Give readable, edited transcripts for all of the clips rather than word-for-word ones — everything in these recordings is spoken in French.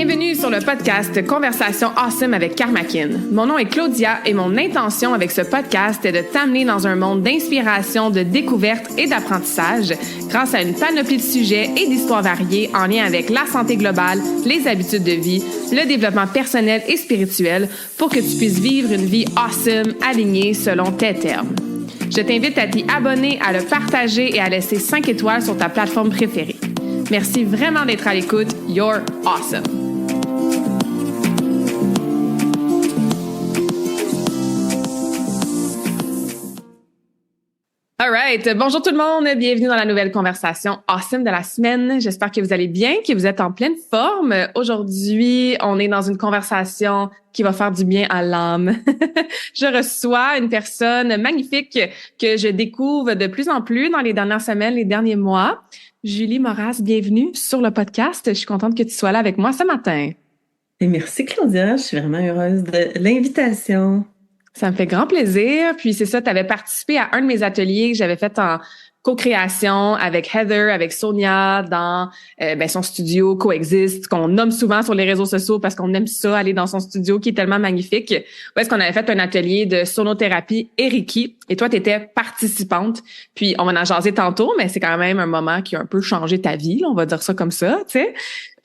Bienvenue sur le podcast Conversation Awesome avec Karmakin. Mon nom est Claudia et mon intention avec ce podcast est de t'amener dans un monde d'inspiration, de découverte et d'apprentissage grâce à une panoplie de sujets et d'histoires variées en lien avec la santé globale, les habitudes de vie, le développement personnel et spirituel pour que tu puisses vivre une vie awesome alignée selon tes termes. Je t'invite à t'y abonner, à le partager et à laisser 5 étoiles sur ta plateforme préférée. Merci vraiment d'être à l'écoute. You're awesome. All right. Bonjour tout le monde. Bienvenue dans la nouvelle conversation awesome de la semaine. J'espère que vous allez bien, que vous êtes en pleine forme. Aujourd'hui, on est dans une conversation qui va faire du bien à l'âme. Je reçois une personne magnifique que je découvre de plus en plus dans les dernières semaines, les derniers mois. Julie Moras, bienvenue sur le podcast. Je suis contente que tu sois là avec moi ce matin. Et merci Claudia, je suis vraiment heureuse de l'invitation. Ça me fait grand plaisir. Puis c'est ça, tu avais participé à un de mes ateliers que j'avais fait en co-création avec Heather, avec Sonia dans son studio Coexist, qu'on nomme souvent sur les réseaux sociaux parce qu'on aime ça, aller dans son studio qui est tellement magnifique. Où est-ce qu'on avait fait un atelier de sonothérapie et Reiki. Et toi, tu étais participante. Puis on va en jaser tantôt, mais c'est quand même un moment qui a un peu changé ta vie, là, on va dire ça comme ça, tu sais.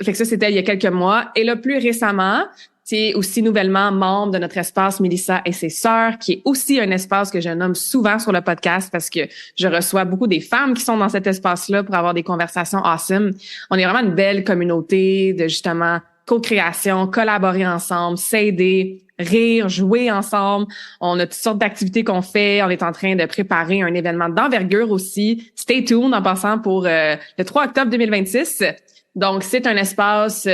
Fait que ça, c'était il y a quelques mois. Et là, plus récemment, tu es aussi nouvellement membre de notre espace Mélissa et ses sœurs, qui est aussi un espace que je nomme souvent sur le podcast parce que je reçois beaucoup des femmes qui sont dans cet espace-là pour avoir des conversations awesome. On est vraiment une belle communauté de justement co-création, collaborer ensemble, s'aider, rire, jouer ensemble. On a toutes sortes d'activités qu'on fait. On est en train de préparer un événement d'envergure aussi. Stay tuned en passant pour le 3 octobre 2026. Donc, c'est un espace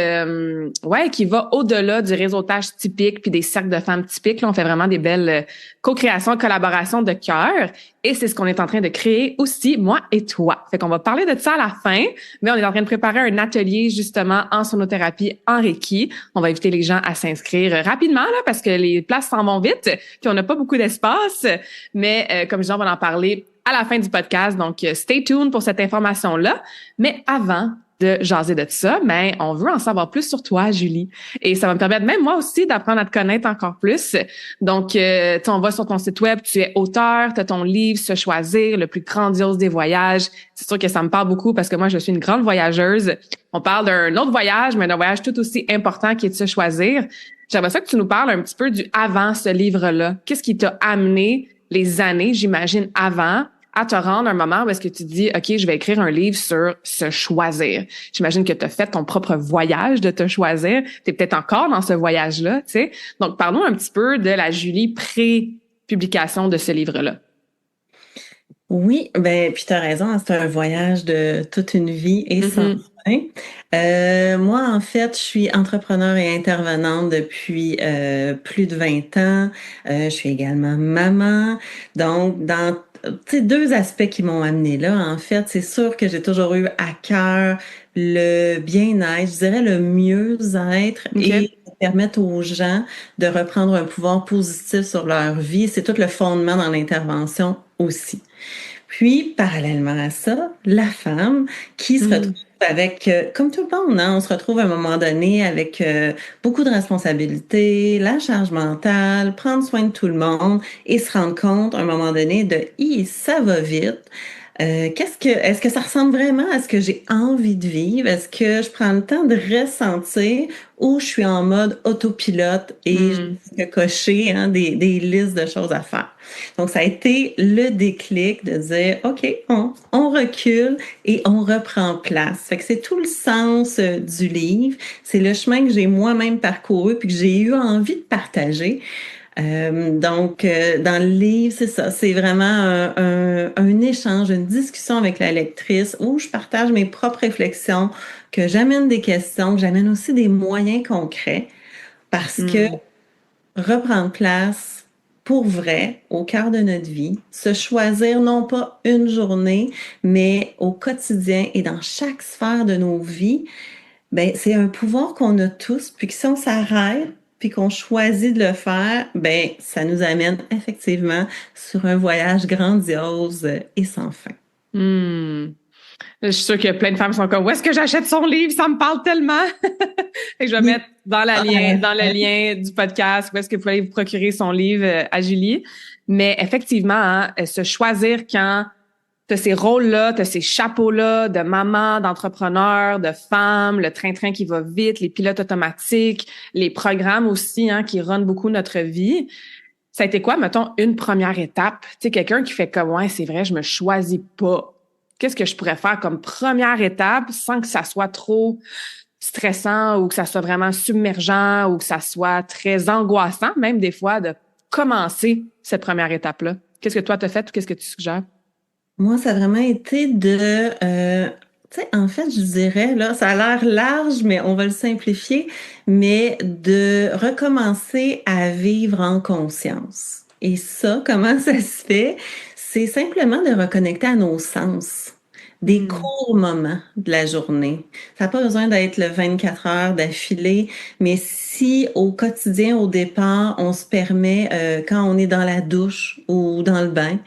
qui va au-delà du réseautage typique puis des cercles de femmes typiques. Là, on fait vraiment des belles co-créations, collaborations de cœur. Et c'est ce qu'on est en train de créer aussi, moi et toi. Fait qu'on va parler de ça à la fin, mais on est en train de préparer un atelier justement en sonothérapie, en Reiki. On va inviter les gens à s'inscrire rapidement là parce que les places s'en vont vite puis on n'a pas beaucoup d'espace. Mais comme je dis, on va en parler à la fin du podcast. Donc, stay tuned pour cette information-là. Mais avant de jaser de ça, mais on veut en savoir plus sur toi, Julie. Et ça va me permettre, même moi aussi, d'apprendre à te connaître encore plus. Donc, on va sur ton site web, tu es auteur, tu as ton livre « Se choisir, le plus grandiose des voyages ». C'est sûr que ça me parle beaucoup parce que moi, je suis une grande voyageuse. On parle d'un autre voyage, mais d'un voyage tout aussi important qui est de se choisir. J'aimerais ça que tu nous parles un petit peu du avant ce livre-là. Qu'est-ce qui t'a amené les années, j'imagine, avant à te rendre un moment où est-ce que tu dis, OK, je vais écrire un livre sur se choisir. J'imagine que tu as fait ton propre voyage de te choisir. Tu es peut-être encore dans ce voyage-là, tu sais. Donc, parlons un petit peu de la Julie pré-publication de ce livre-là. Oui, puis tu as raison, c'est un voyage de toute une vie et sans fin. Moi, en fait, je suis entrepreneur et intervenante depuis plus de 20 ans. Je suis également maman. Donc, dans deux aspects qui m'ont amené là, en fait, c'est sûr que j'ai toujours eu à cœur le bien-être, je dirais le mieux-être et permettre aux gens de reprendre un pouvoir positif sur leur vie. C'est tout le fondement dans l'intervention aussi. Puis, parallèlement à ça, la femme qui se retrouve avec, comme tout le monde, hein, on se retrouve à un moment donné avec beaucoup de responsabilités, la charge mentale, prendre soin de tout le monde et se rendre compte à un moment donné de « ça va vite ». Est-ce que ça ressemble vraiment à ce que j'ai envie de vivre? Est-ce que je prends le temps de ressentir ou je suis en mode autopilote et je cocher des listes de choses à faire? Donc, ça a été le déclic de dire, OK, on recule et on reprend place. Fait que c'est tout le sens du livre. C'est le chemin que j'ai moi-même parcouru puis que j'ai eu envie de partager. Donc, dans le livre, c'est ça, c'est vraiment un échange, une discussion avec la lectrice où je partage mes propres réflexions, que j'amène des questions, que j'amène aussi des moyens concrets parce que reprendre place pour vrai au cœur de notre vie, se choisir non pas une journée, mais au quotidien et dans chaque sphère de nos vies, c'est un pouvoir qu'on a tous, puis que si on s'arrête, puis qu'on choisit de le faire, ça nous amène effectivement sur un voyage grandiose et sans fin. Je suis sûre que plein de femmes sont comme, où est-ce que j'achète son livre? Ça me parle tellement. Et je vais mettre dans le lien du podcast où est-ce que vous pouvez vous procurer son livre à Julie. Mais effectivement, hein, se choisir quand t'as ces rôles-là, t'as ces chapeaux-là de maman, d'entrepreneur, de femme, le train-train qui va vite, les pilotes automatiques, les programmes aussi, hein, qui runnent beaucoup notre vie. Ça a été quoi, mettons, une première étape? Tu sais, quelqu'un qui fait comme, ouais, c'est vrai, je me choisis pas. Qu'est-ce que je pourrais faire comme première étape sans que ça soit trop stressant ou que ça soit vraiment submergent ou que ça soit très angoissant, même des fois, de commencer cette première étape-là? Qu'est-ce que toi t'as fait ou qu'est-ce que tu suggères? Moi, ça a vraiment été tu sais, en fait, je dirais, là, ça a l'air large, mais on va le simplifier, mais de recommencer à vivre en conscience. Et ça, comment ça se fait? C'est simplement de reconnecter à nos sens, des Mhm. courts moments de la journée. Ça n'a pas besoin d'être le 24 heures d'affilée, mais si au quotidien, au départ, on se permet, quand on est dans la douche ou dans le bain,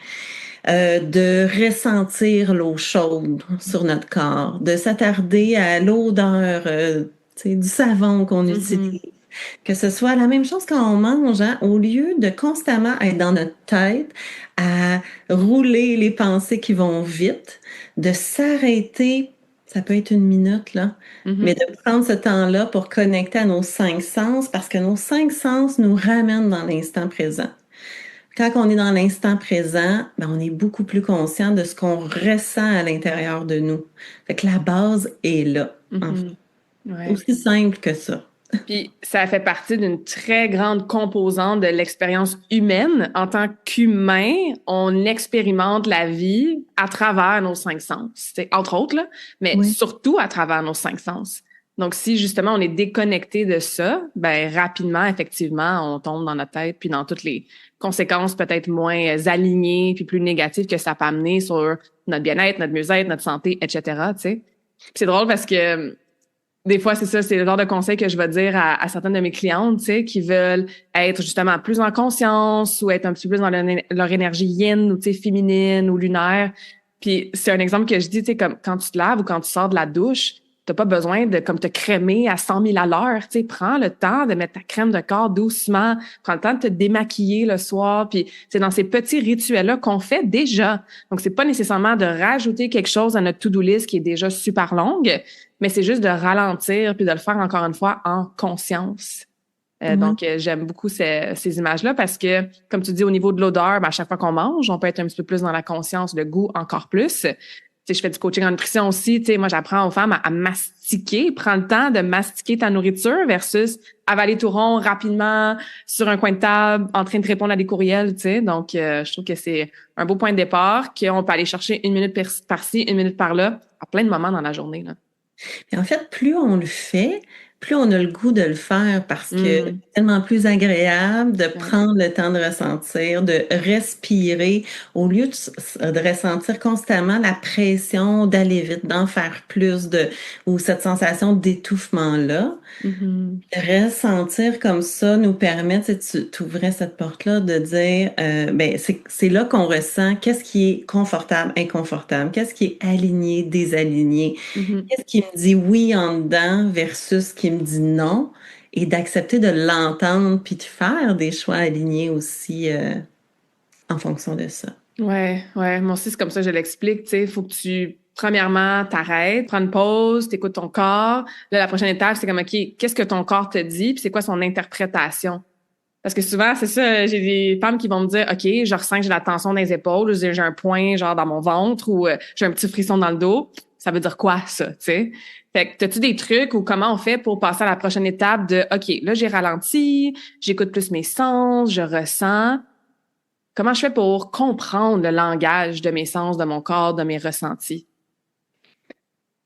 de ressentir l'eau chaude sur notre corps, de s'attarder à l'odeur tu sais, du savon qu'on Mhm. utilise. Que ce soit la même chose quand on mange, hein, au lieu de constamment être dans notre tête à rouler les pensées qui vont vite, de s'arrêter, ça peut être une minute, là, mais Mhm. de prendre ce temps-là pour connecter à nos cinq sens parce que nos cinq sens nous ramènent dans l'instant présent. Quand on est dans l'instant présent, ben, on est beaucoup plus conscient de ce qu'on ressent à l'intérieur de nous. Fait que la base est là, en fait. Mhm. Ouais. Aussi simple que ça. Puis ça fait partie d'une très grande composante de l'expérience humaine. En tant qu'humain, on expérimente la vie à travers nos cinq sens, c'est entre autres là, mais Oui. surtout à travers nos cinq sens. Donc si justement on est déconnecté de ça, ben rapidement effectivement on tombe dans notre tête puis dans toutes les conséquences peut-être moins alignées puis plus négatives que ça peut amener sur notre bien-être, notre mieux-être, notre santé, etc. Tu sais. Puis c'est drôle parce que des fois, c'est ça, c'est le genre de conseil que je vais dire à certaines de mes clientes, tu sais, qui veulent être justement plus en conscience ou être un petit peu plus dans leur énergie yin ou, tu sais, féminine ou lunaire. Puis c'est un exemple que je dis, tu sais, comme quand tu te laves ou quand tu sors de la douche, t'as pas besoin de comme te crémer à 100 000 à l'heure, tu sais, prends le temps de mettre ta crème de corps doucement, prends le temps de te démaquiller le soir, puis c'est dans ces petits rituels-là qu'on fait déjà. Donc c'est pas nécessairement de rajouter quelque chose à notre to-do list qui est déjà super longue, mais c'est juste de ralentir puis de le faire encore une fois en conscience. Ouais. J'aime beaucoup ces images-là parce que, comme tu dis, au niveau de l'odeur, ben, à chaque fois qu'on mange, on peut être un petit peu plus dans la conscience, le goût encore plus. Tu sais, je fais du coaching en nutrition aussi. Tu sais, moi, j'apprends aux femmes à mastiquer. Prends le temps de mastiquer ta nourriture versus avaler tout rond rapidement sur un coin de table en train de répondre à des courriels. Tu sais, je trouve que c'est un beau point de départ qu'on peut aller chercher une minute par-ci, une minute par-là à plein de moments dans la journée. Là. Et en fait, plus on le fait, plus on a le goût de le faire parce que c'est Mm. tellement plus agréable de Ouais. prendre le temps de ressentir, de respirer, au lieu de ressentir constamment la pression d'aller vite, d'en faire plus, ou cette sensation d'étouffement-là. Mhm. Ressentir comme ça nous permet, tu ouvrais cette porte-là de dire, ben, c'est là qu'on ressent qu'est-ce qui est confortable, inconfortable, qu'est-ce qui est aligné, désaligné, Mhm. qu'est-ce qui me dit oui en dedans versus qui me dit non, et d'accepter de l'entendre puis de faire des choix alignés aussi en fonction de ça. Ouais, ouais. Moi aussi, c'est comme ça que je l'explique. Tu sais, faut que premièrement, t'arrêtes, prends une pause, t'écoutes ton corps. Là, la prochaine étape, c'est comme, OK, qu'est-ce que ton corps te dit? Puis c'est quoi son interprétation? Parce que souvent, c'est ça, j'ai des femmes qui vont me dire, OK, je ressens que j'ai la tension dans les épaules, ou j'ai un point, genre, dans mon ventre, ou j'ai un petit frisson dans le dos. Ça veut dire quoi, ça, tu sais? Fait que, t'as-tu des trucs ou comment on fait pour passer à la prochaine étape de, OK, là, j'ai ralenti, j'écoute plus mes sens, je ressens. Comment je fais pour comprendre le langage de mes sens, de mon corps, de mes ressentis?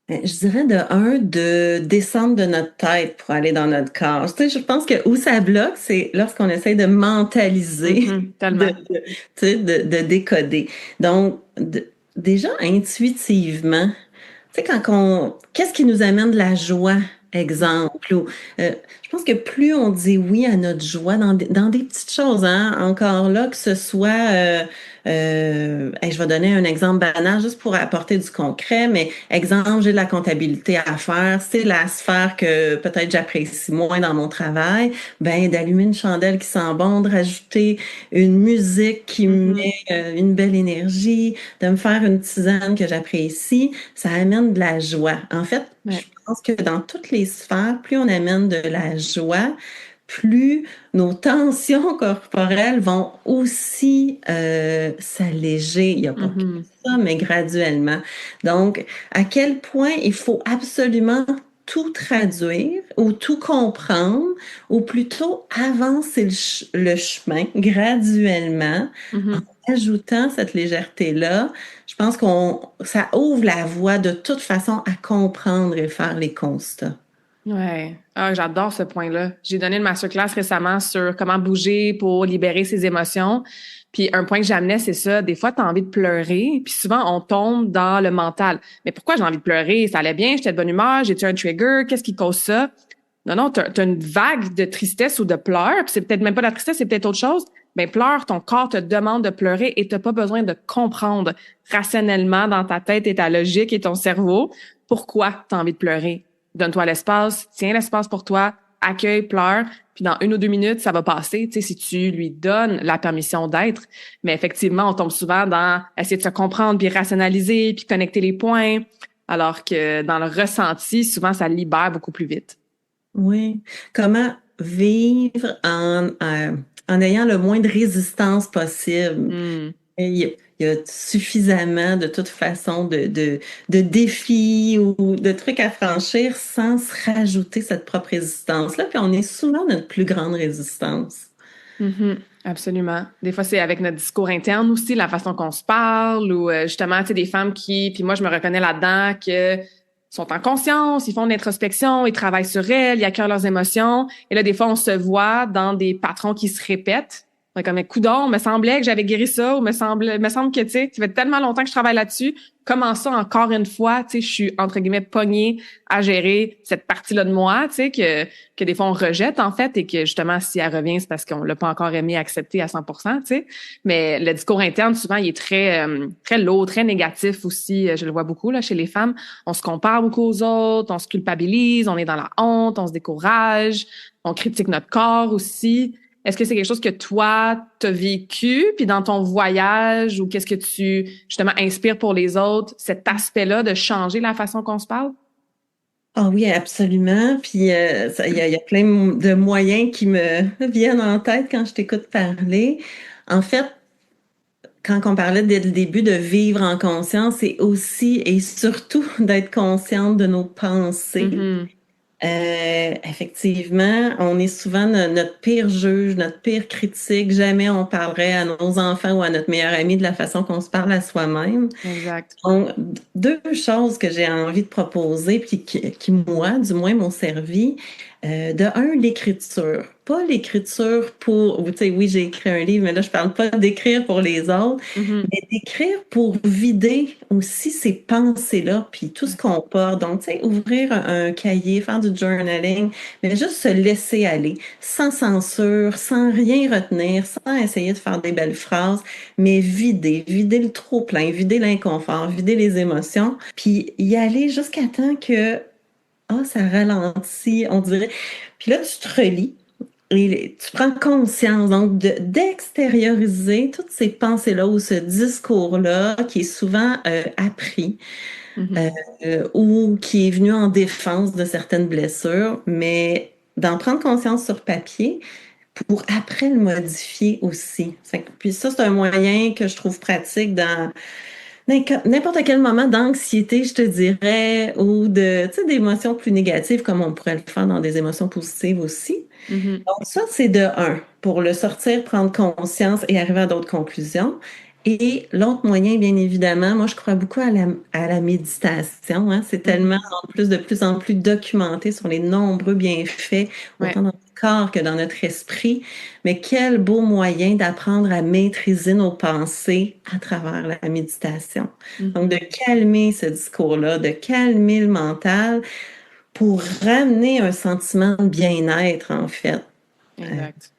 Je dirais de descendre de notre tête pour aller dans notre corps. Tu sais, je pense que où ça bloque, c'est lorsqu'on essaie de mentaliser, Mhm, de, tellement. tu sais, de décoder. Donc, déjà intuitivement, tu sais, qu'est-ce qui nous amène de la joie, exemple, ou je pense que plus on dit oui à notre joie dans des petites choses, hein, encore là, que ce soit je vais donner un exemple banal juste pour apporter du concret, mais exemple, j'ai de la comptabilité à faire, c'est la sphère que peut-être j'apprécie moins dans mon travail, ben d'allumer une chandelle qui sent bon, de rajouter une musique qui me Mhm. met une belle énergie, de me faire une tisane que j'apprécie, ça amène de la joie. En fait, je Ouais. pense que dans toutes les sphères, plus on amène de la joie, plus nos tensions corporelles vont aussi s'alléger. Il n'y a pas que Mhm. ça, mais graduellement. Donc, à quel point il faut absolument tout traduire ou tout comprendre, ou plutôt avancer le chemin graduellement en Mhm. ajoutant cette légèreté-là. Je pense ça ouvre la voie de toute façon à comprendre et faire les constats. Ouais. Ah, j'adore ce point-là. J'ai donné une masterclass récemment sur comment bouger pour libérer ses émotions. Puis un point que j'amenais, c'est ça. Des fois, tu as envie de pleurer, puis souvent, on tombe dans le mental. Mais pourquoi j'ai envie de pleurer? Ça allait bien, j'étais de bonne humeur, j'ai-tu un trigger? Qu'est-ce qui cause ça? Non, non, t'as une vague de tristesse ou de pleurs, puis c'est peut-être même pas de la tristesse, c'est peut-être autre chose. Ben, pleure, ton corps te demande de pleurer et t'as pas besoin de comprendre rationnellement dans ta tête et ta logique et ton cerveau pourquoi tu as envie de pleurer. Donne-toi l'espace, tiens l'espace pour toi, accueille, pleure, puis dans 1 ou 2 minutes, ça va passer, tu sais, si tu lui donnes la permission d'être. Mais effectivement, on tombe souvent dans essayer de se comprendre, puis rationaliser, puis connecter les points, alors que dans le ressenti, souvent, ça libère beaucoup plus vite. Oui. Comment vivre en ayant le moins de résistance possible? Hmm. Et il y a suffisamment, de toute façon, de défis ou de trucs à franchir sans se rajouter cette propre résistance-là. Puis on est souvent notre plus grande résistance. Mhm, absolument. Des fois, c'est avec notre discours interne aussi, la façon qu'on se parle ou justement, tu sais, des femmes qui, puis moi, je me reconnais là-dedans, que sont en conscience, ils font de l'introspection, ils travaillent sur elles, ils accueillent leurs émotions. Et là, des fois, on se voit dans des patrons qui se répètent. On est comme, coudonc, me semblait que j'avais guéri ça ou me semble que, tu sais, ça fait tellement longtemps que je travaille là-dessus. Comment ça, encore une fois, tu sais, je suis, entre guillemets, pognée à gérer cette partie-là de moi, tu sais, que des fois on rejette en fait et que justement si elle revient c'est parce qu'on l'a pas encore aimé accepter à 100%, tu sais. Mais le discours interne souvent il est très lourd, très négatif aussi. Je le vois beaucoup là chez les femmes. On se compare beaucoup aux autres, on se culpabilise, on est dans la honte, on se décourage, on critique notre corps aussi. Est-ce que c'est quelque chose que toi, t'as vécu, puis dans ton voyage, ou qu'est-ce que tu, justement, inspires pour les autres, cet aspect-là de changer la façon qu'on se parle? Ah oui, absolument. Puis il y a plein de moyens qui me viennent en tête quand je t'écoute parler. En fait, quand on parlait dès le début de vivre en conscience, c'est aussi et surtout d'être consciente de nos pensées. Mhm. Effectivement, on est souvent notre pire juge, notre pire critique. Jamais on parlerait à nos enfants ou à notre meilleur ami de la façon qu'on se parle à soi-même. Exact. Donc, deux choses que j'ai envie de proposer, puis moi, du moins, m'ont servi. De un, l'écriture. Pas l'écriture pour, tu sais, oui, j'ai écrit un livre, mais là, je parle pas d'écrire pour les autres, Mhm. mais d'écrire pour vider aussi ces pensées-là, puis tout ce qu'on porte. Donc, tu sais, ouvrir un cahier, faire du journaling, mais juste se laisser aller, sans censure, sans rien retenir, sans essayer de faire des belles phrases, mais vider le trop-plein, vider l'inconfort, vider les émotions, puis y aller jusqu'à temps que, ça ralentit, on dirait. Puis là, tu te relis. Et tu prends conscience donc d'extérioriser toutes ces pensées-là ou ce discours-là qui est souvent appris Mhm. ou qui est venu en défense de certaines blessures, mais d'en prendre conscience sur papier pour après le modifier aussi. Puis ça, c'est un moyen que je trouve pratique dans n'importe quel moment d'anxiété, je te dirais, ou tu sais, d'émotions plus négatives, comme on pourrait le faire dans des émotions positives aussi. Mhm. Donc ça, c'est de un, pour le sortir, prendre conscience et arriver à d'autres conclusions. Et l'autre moyen, bien évidemment, moi, je crois beaucoup à la méditation, hein. C'est tellement, Mhm. en plus, de plus en plus documenté sur les nombreux bienfaits, autant Ouais. dans notre corps que dans notre esprit. Mais quel beau moyen d'apprendre à maîtriser nos pensées à travers la méditation. Donc, de Mhm. calmer ce discours-là, de calmer le mental pour ramener un sentiment de bien-être, en fait. Euh, Exact.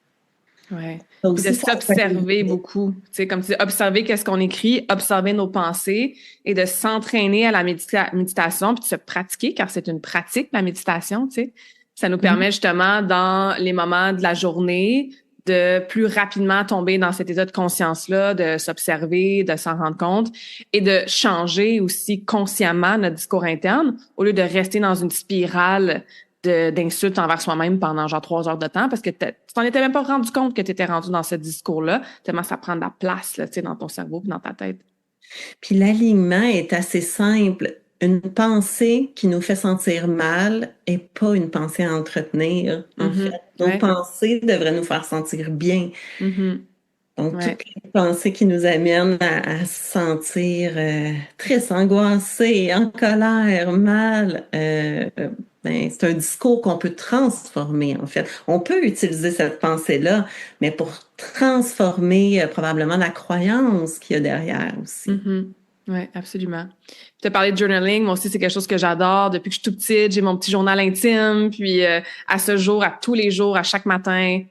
Ouais. Ça Puis de aussi, ça s'observer beaucoup. Tu sais, comme tu dis, observer qu'est-ce qu'on écrit, observer nos pensées et de s'entraîner à la méditation puis de se pratiquer, car c'est une pratique, la méditation, tu sais. Ça nous Mhm. permet justement, dans les moments de la journée, de plus rapidement tomber dans cet état de conscience-là, de s'observer, de s'en rendre compte et de changer aussi consciemment notre discours interne au lieu de rester dans une spirale d'insultes envers soi-même pendant genre 3 heures de temps parce que tu t'en étais même pas rendu compte que tu étais rendu dans ce discours-là, tellement ça prend de la place là, tu sais, dans ton cerveau et dans ta tête. Puis l'alignement est assez simple. Une pensée qui nous fait sentir mal est pas une pensée à entretenir. En fait, nos Ouais. pensées devraient nous faire sentir bien. Mm-hmm. Donc, Ouais. toutes les pensées qui nous amènent à se sentir triste, angoissé, en colère, mal, ben, c'est un discours qu'on peut transformer, en fait. On peut utiliser cette pensée-là, mais pour transformer probablement la croyance qu'il y a derrière aussi. Mm-hmm. Ouais, absolument. Tu as parlé de journaling, moi aussi c'est quelque chose que j'adore depuis que je suis toute petite, j'ai mon petit journal intime, puis à ce jour, à tous les jours, à chaque matin,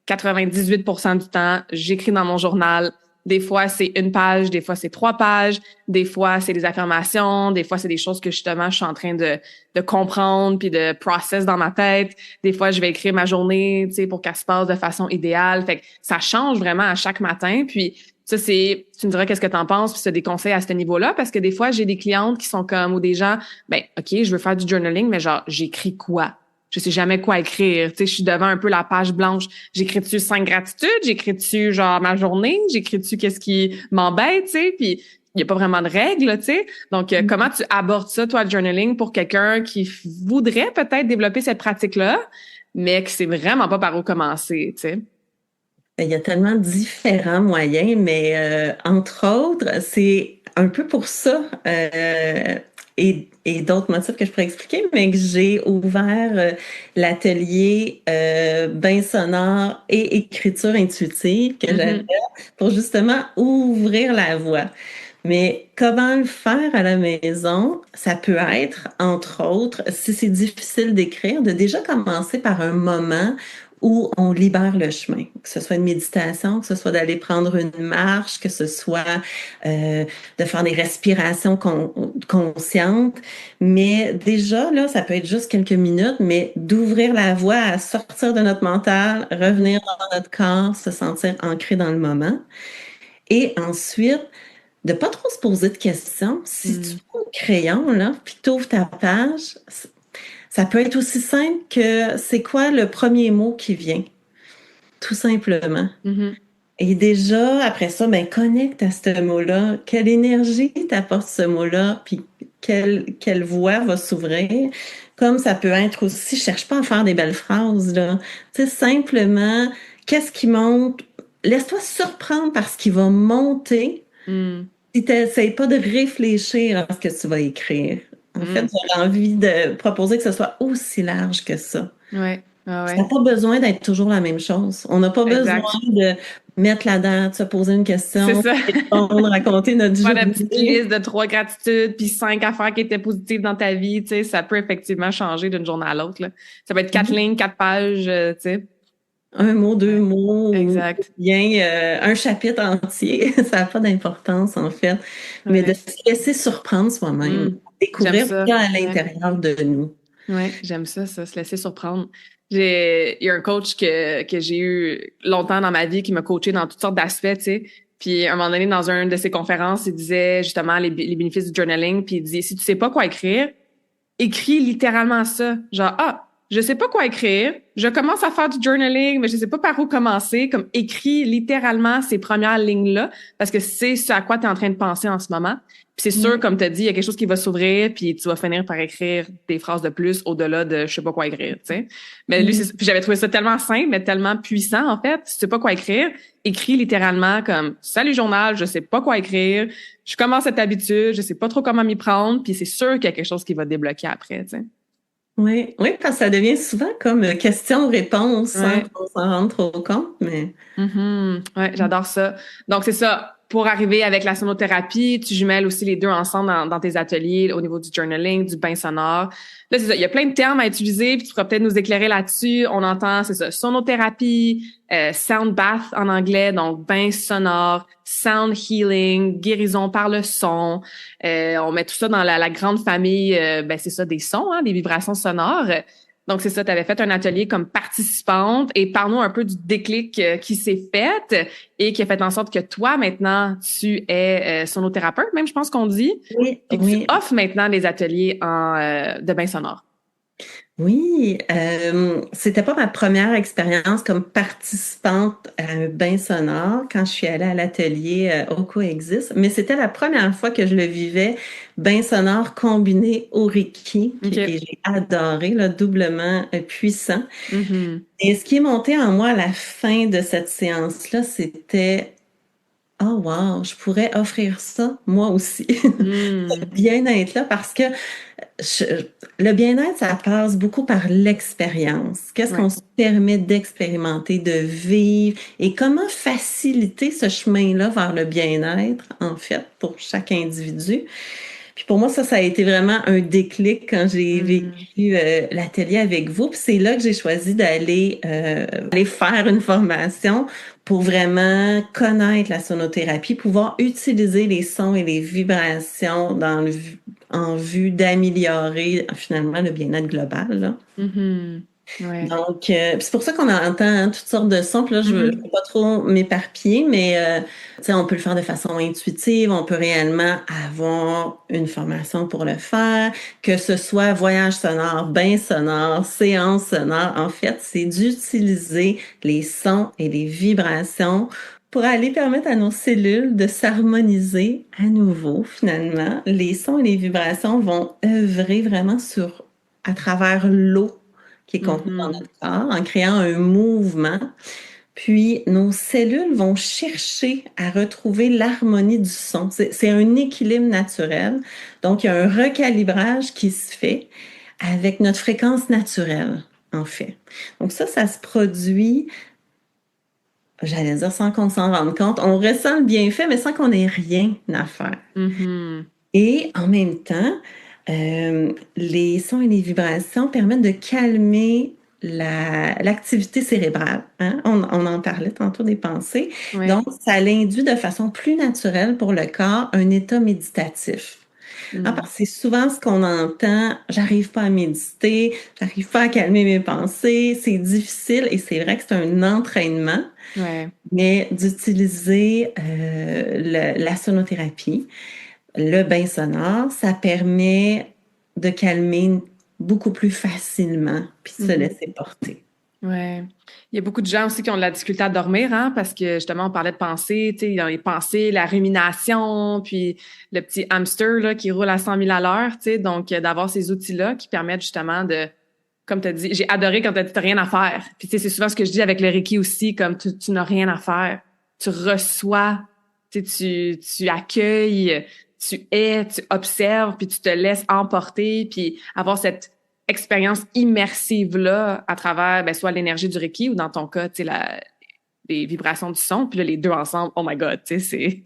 98% du temps, j'écris dans mon journal. Des fois, c'est 1 page, des fois, c'est 3 pages, des fois, c'est des affirmations, des fois, c'est des choses que justement, je suis en train de comprendre puis de process dans ma tête. Des fois, je vais écrire ma journée, tu sais, pour qu'elle se passe de façon idéale. Fait que ça change vraiment à chaque matin. Puis ça, tu me diras qu'est-ce que t'en penses, puis c'est des conseils à ce niveau-là, parce que des fois, j'ai des clientes qui sont comme, ou des gens, ben, OK, je veux faire du journaling, mais genre, j'écris quoi? Je sais jamais quoi écrire. Tu sais, je suis devant un peu la page blanche. J'écris-tu 5 gratitudes? J'écris-tu, genre, ma journée? J'écris-tu qu'est-ce qui m'embête, tu sais? Puis, il y a pas vraiment de règles, tu sais. Donc, comment tu abordes ça, toi, le journaling, pour quelqu'un qui voudrait peut-être développer cette pratique-là, mais qui sait vraiment pas par où commencer, tu sais? Il y a tellement différents moyens, mais entre autres, c'est un peu pour ça et d'autres motifs que je pourrais expliquer, mais que j'ai ouvert l'atelier bain sonore et écriture intuitive que j'avais Mhm. pour justement ouvrir la voie. Mais comment le faire à la maison? Ça peut être, entre autres, si c'est difficile d'écrire, de déjà commencer par un moment où on libère le chemin, que ce soit une méditation, que ce soit d'aller prendre une marche, que ce soit de faire des respirations conscientes. Mais déjà, là, ça peut être juste quelques minutes, mais d'ouvrir la voie à sortir de notre mental, revenir dans notre corps, se sentir ancré dans le moment. Et ensuite, de pas trop se poser de questions. Si tu Mm. prends le crayon, là, puis tu ouvres ta page, ça peut être aussi simple que c'est quoi le premier mot qui vient, tout simplement. Mhm. Et déjà, après ça, ben, connecte à ce mot-là. Quelle énergie t'apporte ce mot-là, puis quelle voie va s'ouvrir. Comme ça peut être aussi, cherche pas à faire des belles phrases, là. Tu sais, simplement, qu'est-ce qui monte? Laisse-toi surprendre par ce qui va monter Mm. si tu n'essayes pas de réfléchir à ce que tu vas écrire. En fait, Mm. j'ai envie de proposer que ce soit aussi large que ça. Ouais, ouais, Ça n'a ouais. pas besoin d'être toujours la même chose. On n'a pas besoin Exact. de mettre là-dedans, de se poser une C'est question, ça. répondre, raconter notre Faire la petite journée. liste de 3 gratitudes puis 5 affaires qui étaient positives dans ta vie, tu sais, ça peut effectivement changer d'une journée à l'autre, là. Ça peut être 4 lignes, 4 pages, tu sais. Un mot, deux Ouais. mots, ou Exact. bien un chapitre entier. Ça n'a pas d'importance, en fait. Mais de Ouais. se laisser surprendre soi-même, Mm. J'aime découvrir ce ça. qu'il y a à Ouais. l'intérieur de nous. Ouais, j'aime ça, se laisser surprendre. Il y a un coach que j'ai eu longtemps dans ma vie qui m'a coaché dans toutes sortes d'aspects, tu sais. Puis, à un moment donné, dans une de ses conférences, il disait justement les bénéfices du journaling. Puis, il dit, si tu sais pas quoi écrire, écris littéralement ça. Genre, je sais pas quoi écrire. Je commence à faire du journaling, mais je sais pas par où commencer. Comme, écris littéralement ces premières lignes-là, parce que c'est ce à quoi tu es en train de penser en ce moment. Puis c'est sûr, Ouais. comme tu as dit, il y a quelque chose qui va s'ouvrir, puis tu vas finir par écrire des phrases de plus au-delà de je sais pas quoi écrire, tu sais. Mais lui, Mm. puis j'avais trouvé ça tellement simple, mais tellement puissant, en fait. Si tu sais pas quoi écrire, écris littéralement comme salut journal, je sais pas quoi écrire, je commence cette habitude, je sais pas trop comment m'y prendre, puis c'est sûr qu'il y a quelque chose qui va débloquer après, tu sais. Oui, oui, parce que ça devient souvent comme question-réponse sans Ouais. qu'on s'en rende trop compte, mais Ouais, j'adore ça. Donc, c'est ça. pour arriver avec la sonothérapie, tu jumelles aussi les deux ensemble dans tes ateliers au niveau du journaling, du bain sonore. Là, c'est ça. Il y a plein de termes à utiliser, puis tu pourras peut-être nous éclairer là-dessus. On entend, c'est ça, sonothérapie, sound bath en anglais, donc bain sonore, sound healing, guérison par le son. On met tout ça dans la grande famille, c'est ça, des sons, des vibrations sonores. Donc, c'est ça, tu avais fait un atelier comme participante et parle-nous un peu du déclic qui s'est fait et qui a fait en sorte que toi, maintenant, tu es sonothérapeute, même je pense qu'on dit, Oui, et que oui. tu offres maintenant des ateliers de bain sonore. Oui, c'était pas ma première expérience comme participante à un bain sonore quand je suis allée à l'atelier au Coexiste, mais c'était la première fois que je le vivais, bain sonore combiné au Reiki, et j'ai adoré, là, doublement puissant. Mm-hmm. Et ce qui est monté en moi à la fin de cette séance-là, c'était oh wow, je pourrais offrir ça moi aussi. Ce bien-être là parce que le bien-être, ça passe beaucoup par l'expérience. Qu'est-ce qu'on se permet d'expérimenter, de vivre et comment faciliter ce chemin-là vers le bien-être, en fait, pour chaque individu. Puis pour moi, ça a été vraiment un déclic quand j'ai vécu l'atelier avec vous. Puis c'est là que j'ai choisi d'aller aller faire une formation pour vraiment connaître la sonothérapie, pouvoir utiliser les sons et les vibrations en vue d'améliorer finalement le bien-être global, là. Mm-hmm. Ouais. Donc, c'est pour ça qu'on entend toutes sortes de sons. Puis là, je ne veux pas trop m'éparpiller, mais on peut le faire de façon intuitive. On peut réellement avoir une formation pour le faire, que ce soit voyage sonore, bain sonore, séance sonore. En fait, c'est d'utiliser les sons et les vibrations pour aller permettre à nos cellules de s'harmoniser à nouveau, finalement. Les sons et les vibrations vont œuvrer vraiment à travers l'eau qui est contenu dans notre corps, en créant un mouvement. Puis, nos cellules vont chercher à retrouver l'harmonie du son. C'est un équilibre naturel. Donc, il y a un recalibrage qui se fait avec notre fréquence naturelle, en fait. Donc, ça se produit, j'allais dire, sans qu'on s'en rende compte. On ressent le bienfait, mais sans qu'on ait rien à faire. Mm-hmm. Et en même temps, les sons et les vibrations permettent de calmer l'activité cérébrale. Hein? On en parlait tantôt des pensées. Ouais. Donc, ça l'induit de façon plus naturelle pour le corps un état méditatif. Hein, parce que c'est souvent ce qu'on entend, j'arrive pas à méditer, j'arrive pas à calmer mes pensées, c'est difficile et c'est vrai que c'est un entraînement, mais d'utiliser la sonothérapie, le bain sonore, ça permet de calmer beaucoup plus facilement puis de se laisser porter. Ouais. Il y a beaucoup de gens aussi qui ont de la difficulté à dormir, hein, parce que justement, on parlait de pensée, tu sais, dans les pensées, la rumination, puis le petit hamster là, qui roule à 100 000 à l'heure, tu sais, donc d'avoir ces outils-là qui permettent justement de, comme tu as dit, j'ai adoré quand tu as dit t'as rien à faire. Puis tu sais, c'est souvent ce que je dis avec le Reiki aussi, comme tu n'as rien à faire. Tu reçois, tu sais, tu accueilles, tu observes, puis tu te laisses emporter, puis avoir cette expérience immersive-là à travers soit l'énergie du Reiki ou dans ton cas, tu sais, les vibrations du son. Puis là, les deux ensemble, oh my God, tu sais,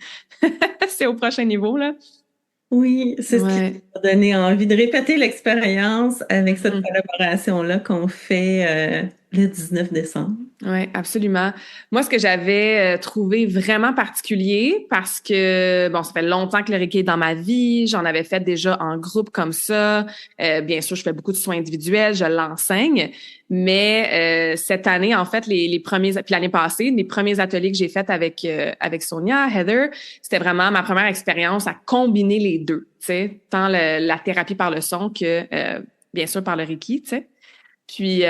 c'est au prochain niveau, là. Oui, c'est ce qui m'a donné envie de répéter l'expérience avec cette collaboration-là qu'on fait le 19 décembre. Oui, absolument. Moi, ce que j'avais trouvé vraiment particulier, parce que, bon, ça fait longtemps que le Reiki est dans ma vie, j'en avais fait déjà en groupe comme ça. Bien sûr, je fais beaucoup de soins individuels, je l'enseigne, mais cette année, en fait, les premiers, puis l'année passée, les premiers ateliers que j'ai faits avec Sonia, Heather, c'était vraiment ma première expérience à combiner les deux, tu sais, tant la thérapie par le son que, bien sûr, par le Reiki, tu sais. Puis,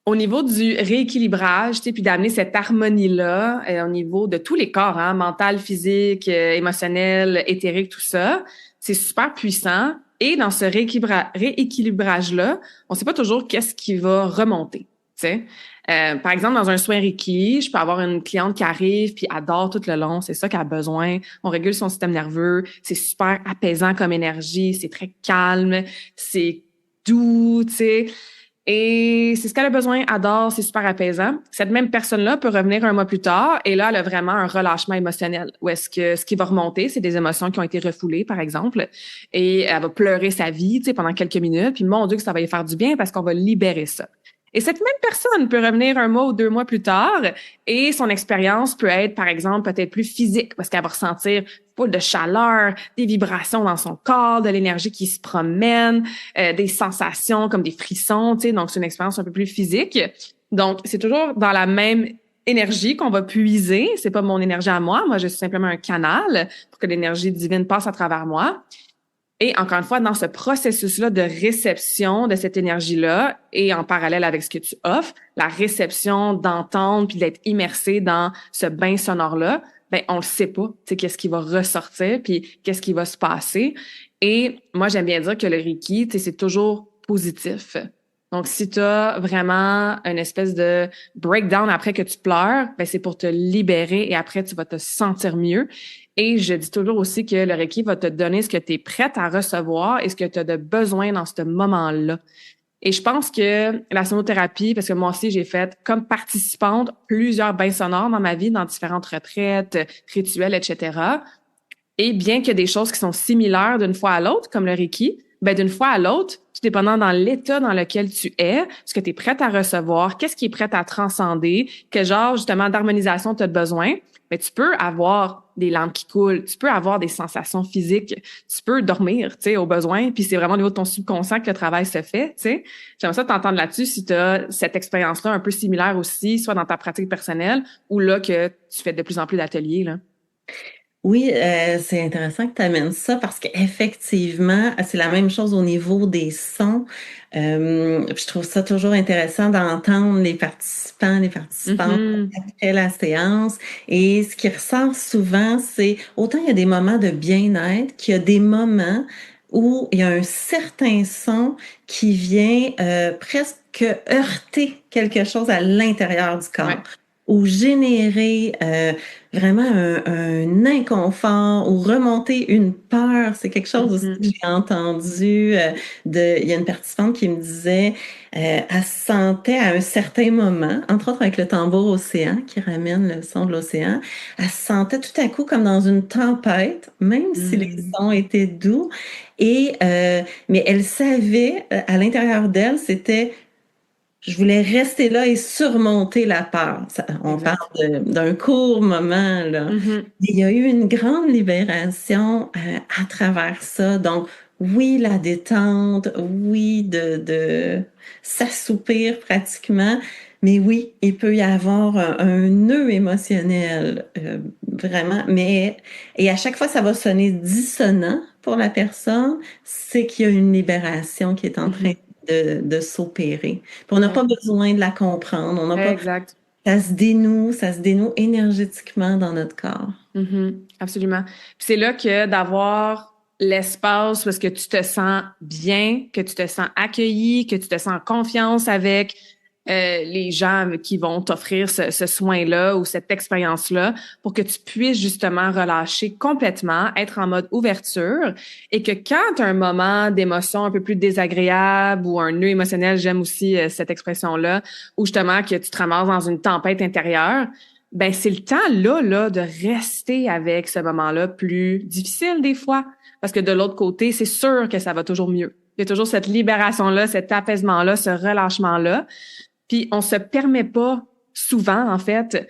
au niveau du rééquilibrage, tu sais, puis d'amener cette harmonie-là au niveau de tous les corps, hein, mental, physique, émotionnel, éthérique, tout ça, c'est super puissant. Et dans ce rééquilibrage-là, on sait pas toujours qu'est-ce qui va remonter, tu sais. Par exemple, dans un soin Reiki, je peux avoir une cliente qui arrive puis adore tout le long, c'est ça qu'elle a besoin. On régule son système nerveux, c'est super apaisant comme énergie, c'est très calme, c'est doux, tu sais. Et c'est ce qu'elle a besoin, adore, c'est super apaisant. Cette même personne-là peut revenir un mois plus tard et là, elle a vraiment un relâchement émotionnel. Où est-ce que ce qui va remonter, c'est des émotions qui ont été refoulées, par exemple, et elle va pleurer sa vie, tu sais, pendant quelques minutes. Puis mon Dieu, que ça va lui faire du bien parce qu'on va libérer ça. Et cette même personne peut revenir un mois ou 2 mois plus tard et son expérience peut être, par exemple, peut-être plus physique parce qu'elle va ressentir full de chaleur, des vibrations dans son corps, de l'énergie qui se promène, des sensations comme des frissons, tu sais. Donc, c'est une expérience un peu plus physique. Donc, c'est toujours dans la même énergie qu'on va puiser. C'est pas mon énergie à moi. Moi, je suis simplement un canal pour que l'énergie divine passe à travers moi. Et encore une fois, dans ce processus-là de réception de cette énergie-là, et en parallèle avec ce que tu offres, la réception d'entendre puis d'être immersé dans ce bain sonore-là, ben on le sait pas, tu sais, qu'est-ce qui va ressortir puis qu'est-ce qui va se passer. Et moi, j'aime bien dire que le Reiki, tu sais, c'est toujours positif. Donc, si tu as vraiment une espèce de breakdown après que tu pleures, ben c'est pour te libérer et après, tu vas te sentir mieux. Et je dis toujours aussi que le Reiki va te donner ce que tu es prête à recevoir et ce que tu as de besoin dans ce moment-là. Et je pense que la sonothérapie, parce que moi aussi, j'ai fait comme participante plusieurs bains sonores dans ma vie, dans différentes retraites, rituels, etc. Et bien qu'il y ait des choses qui sont similaires d'une fois à l'autre, comme le Reiki, ben d'une fois à l'autre, tout dépendant dans l'état dans lequel tu es, ce que tu es prête à recevoir, qu'est-ce qui est prêt à transcender, quel genre justement d'harmonisation tu as besoin, mais tu peux avoir des larmes qui coulent, tu peux avoir des sensations physiques, tu peux dormir, tu sais, au besoin, puis c'est vraiment au niveau de ton subconscient que le travail se fait, tu sais. J'aimerais ça t'entendre là-dessus si tu as cette expérience-là un peu similaire aussi, soit dans ta pratique personnelle ou là que tu fais de plus en plus d'ateliers, là. Oui, c'est intéressant que tu amènes ça parce qu'effectivement, c'est la même chose au niveau des sons. Je trouve ça toujours intéressant d'entendre les participantes Mhm. après la séance. Et ce qui ressort souvent, c'est autant il y a des moments de bien-être qu'il y a des moments où il y a un certain son qui vient presque heurter quelque chose à l'intérieur du corps Ouais. ou générer vraiment un inconfort ou remonter une peur. C'est quelque chose aussi que Mhm. j'ai entendu il y a une participante qui me disait, elle se sentait à un certain moment, entre autres avec le tambour océan qui ramène le son de l'océan, elle se sentait tout à coup comme dans une tempête, même si les Mhm. sons étaient doux. Mais elle savait, à l'intérieur d'elle, c'était je voulais rester là et surmonter la peur. On parle Exact. d'un court moment, là. Mhm. Il y a eu une grande libération à travers ça. Donc, oui, la détente, oui, de s'assoupir pratiquement, mais oui, il peut y avoir un nœud émotionnel, vraiment. Et à chaque fois, ça va sonner dissonant pour la personne, c'est qu'il y a une libération qui est en train Mhm. de s'opérer. Puis on n'a Ouais. pas besoin de la comprendre. On n'a pas, Exact. ça se dénoue énergétiquement dans notre corps. Mhm. Absolument. Puis c'est là que d'avoir l'espace parce que tu te sens bien, que tu te sens accueilli, que tu te sens en confiance avec les gens qui vont t'offrir ce soin-là ou cette expérience-là pour que tu puisses justement relâcher complètement, être en mode ouverture et que quand tu as un moment d'émotion un peu plus désagréable ou un nœud émotionnel, j'aime aussi cette expression-là, ou justement que tu te ramasses dans une tempête intérieure, ben c'est le temps là de rester avec ce moment-là plus difficile des fois parce que de l'autre côté, c'est sûr que ça va toujours mieux. Il y a toujours cette libération-là, cet apaisement-là, ce relâchement-là. Puis on se permet pas souvent en fait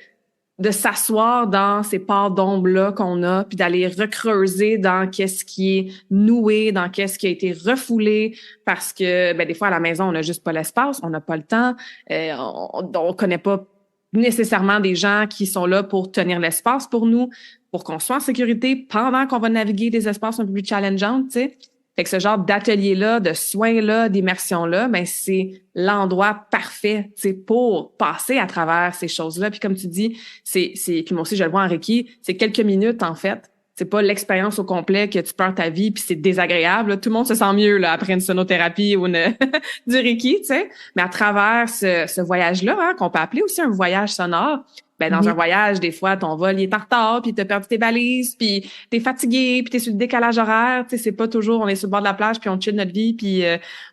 de s'asseoir dans ces parts d'ombre-là qu'on a, puis d'aller recreuser dans qu'est-ce qui est noué, dans qu'est-ce qui a été refoulé, parce que ben, des fois à la maison, on n'a juste pas l'espace, on n'a pas le temps, on connaît pas nécessairement des gens qui sont là pour tenir l'espace pour nous, pour qu'on soit en sécurité pendant qu'on va naviguer des espaces un peu plus challengeants, tu sais. Fait que ce genre d'atelier-là, de soins-là, d'immersion-là, ben c'est l'endroit parfait, tu sais, pour passer à travers ces choses-là. Puis comme tu dis, puis moi aussi je le vois en Reiki, c'est quelques minutes en fait. C'est pas l'expérience au complet que tu perds ta vie puis c'est désagréable. Là. Tout le monde se sent mieux là après une sonothérapie ou du Reiki, tu sais. Mais à travers ce voyage-là, hein, qu'on peut appeler aussi un voyage sonore, Ben, dans un Oui. voyage, des fois, ton vol, il est en retard, puis t'as perdu tes valises, puis t'es fatigué, puis t'es sur le décalage horaire. Tu sais, c'est pas toujours, on est sur le bord de la plage, puis on chill notre vie, puis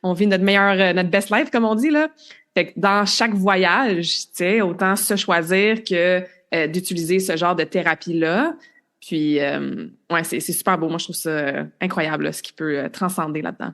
on vit notre best life, comme on dit, là. Fait que dans chaque voyage, tu sais, autant se choisir que d'utiliser ce genre de thérapie-là. Puis, ouais, c'est super beau. Moi, je trouve ça incroyable, là, ce qui peut transcender là-dedans.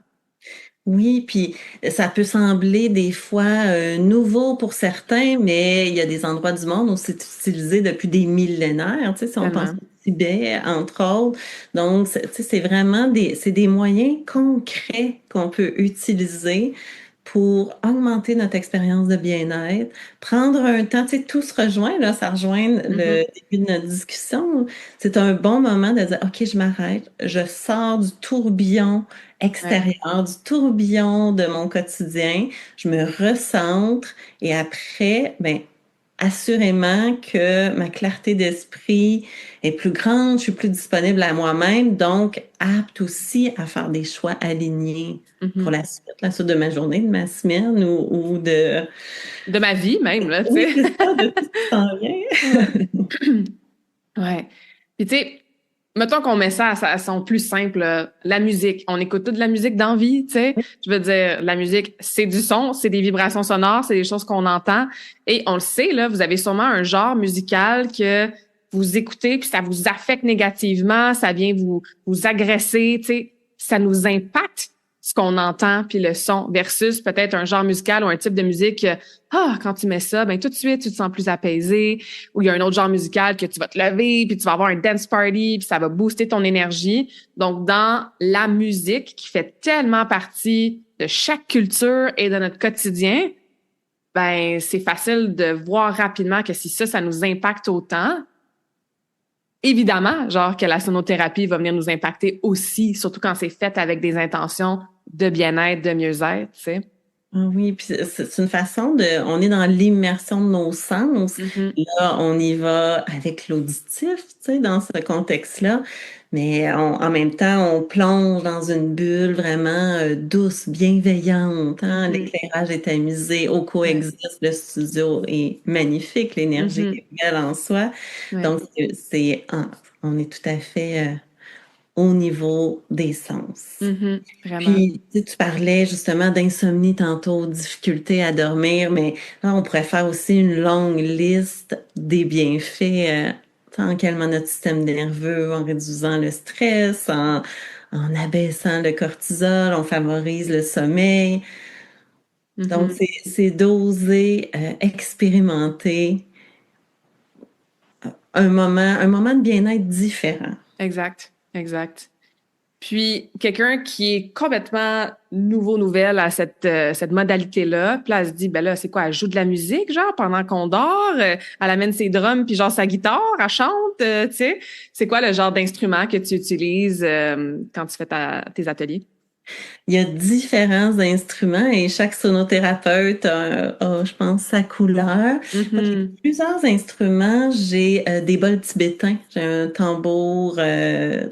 Oui, puis ça peut sembler des fois nouveau pour certains, mais il y a des endroits du monde où c'est utilisé depuis des millénaires. Tu sais, si on pense Tellement. au Tibet, entre autres. Donc, tu sais, c'est vraiment c'est des moyens concrets qu'on peut utiliser pour augmenter notre expérience de bien-être, prendre un temps, tu sais, tout se rejoint, là, ça rejoint Mhm. le début de notre discussion. C'est un bon moment de dire, OK, je m'arrête, je sors du tourbillon Ouais. extérieur, du tourbillon de mon quotidien, je me recentre et après, ben, assurément que ma clarté d'esprit est plus grande, je suis plus disponible à moi-même, donc apte aussi à faire des choix alignés pour Mhm. la suite de ma journée, de ma semaine ou de... De ma vie, même, là, tu Oui, sais. c'est ça, de tout ce qui s'en vient. Ouais. Ouais. Puis tu sais, mettons qu'on met ça à son plus simple, la musique. On écoute toute de la musique d'envie, tu sais. Je veux dire, la musique, c'est du son, c'est des vibrations sonores, c'est des choses qu'on entend. Et on le sait, là, vous avez sûrement un genre musical que vous écoutez, puis ça vous affecte négativement, ça vient vous agresser, tu sais. Ça nous impacte ce qu'on entend, puis le son, versus peut-être un genre musical ou un type de musique, quand tu mets ça, ben tout de suite, tu te sens plus apaisé, ou il y a un autre genre musical que tu vas te lever, puis tu vas avoir un dance party, puis ça va booster ton énergie. Donc, dans la musique qui fait tellement partie de chaque culture et de notre quotidien, ben c'est facile de voir rapidement que si ça nous impacte autant, évidemment, genre que la sonothérapie va venir nous impacter aussi, surtout quand c'est fait avec des intentions de bien-être, de mieux-être, tu sais. Ah oui, puis c'est une façon on est dans l'immersion de nos sens. Mhm. Là, on y va avec l'auditif, tu sais, dans ce contexte-là. Mais en même temps, on plonge dans une bulle vraiment douce, bienveillante, hein. Mhm. L'éclairage est amusé, au Ouais. coexiste, le studio est magnifique, l'énergie Mhm. est belle en soi. Ouais. Donc, on est tout à fait au niveau des sens. Mhm. Vraiment. Puis, tu parlais justement d'insomnie tantôt, difficulté à dormir, mais là, on pourrait faire aussi une longue liste des bienfaits, en calmant notre système nerveux, en réduisant le stress, en abaissant le cortisol, on favorise le sommeil. Donc, Mhm. c'est d'oser expérimenter un moment de bien-être différent. Exact, exact. Puis quelqu'un qui est complètement nouvelle à cette modalité-là, puis là, elle se dit, ben là, c'est quoi, elle joue de la musique, genre, pendant qu'on dort, elle amène ses drums, puis genre sa guitare, elle chante, tu sais. C'est quoi le genre d'instrument que tu utilises quand tu fais tes ateliers? Il y a différents instruments et chaque sonothérapeute a, je pense, sa couleur. Moi, j'ai Mhm. plusieurs instruments. J'ai des bols tibétains. J'ai un tambour